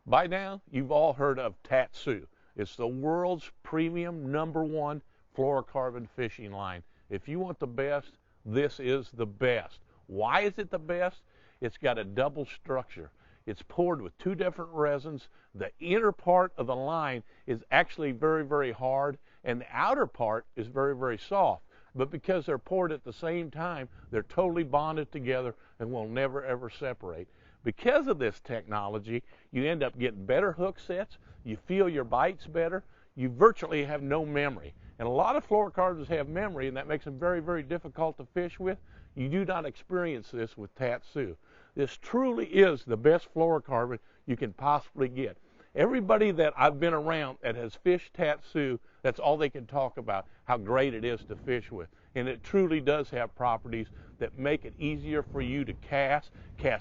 By now, you've all heard of Tatsu. It's the world's premium #1 fluorocarbon fishing line. If you want the best, this is the best. Why is it the best? It's got a double structure. It's poured with 2 different resins. The inner part of the line is actually very, very hard, and the outer part is very, very soft. But because they're poured at the same time, they're totally bonded together and will never, ever separate. Because of this technology, you end up getting better hook sets, you feel your bites better, you virtually have no memory. And a lot of fluorocarbons have memory, and that makes them very, very difficult to fish with. You do not experience this with Tatsu. This truly is the best fluorocarbon you can possibly get. Everybody that I've been around that has fished Tatsu, that's all they can talk about, how great it is to fish with. And it truly does have properties that make it easier for you to cast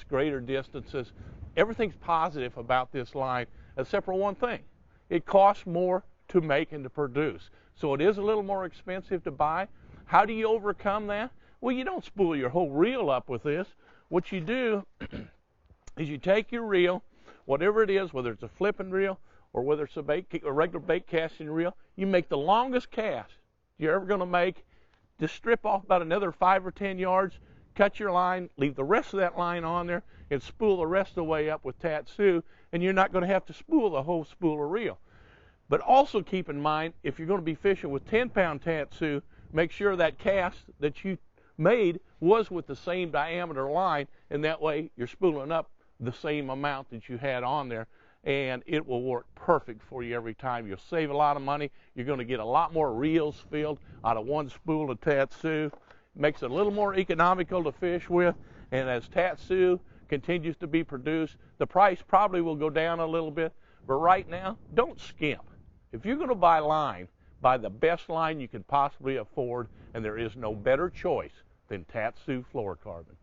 greater distances. Everything's positive about this line, except for one thing. It costs more to make and to produce. So it is a little more expensive to buy. How do you overcome that? Well, you don't spool your whole reel up with this. What you do is you take your reel, whatever it is, whether it's a flipping reel or whether it's a regular bait casting reel, you make the longest cast you're ever going to make. Just strip off about another 5 or 10 yards, cut your line, leave the rest of that line on there, and spool the rest of the way up with Tatsu, and you're not going to have to spool the whole spool of reel. But also keep in mind, if you're going to be fishing with 10-pound Tatsu, make sure that cast that you made was with the same diameter line, and that way you're spooling up the same amount that you had on there, and it will work perfect for you every time. You'll save a lot of money. You're going to get a lot more reels filled out of one spool of Tatsu. Makes it a little more economical to fish with, and as Tatsu continues to be produced, the price probably will go down a little bit, but right now, don't skimp. If you're going to buy line, buy the best line you can possibly afford, and there is no better choice than Tatsu fluorocarbon.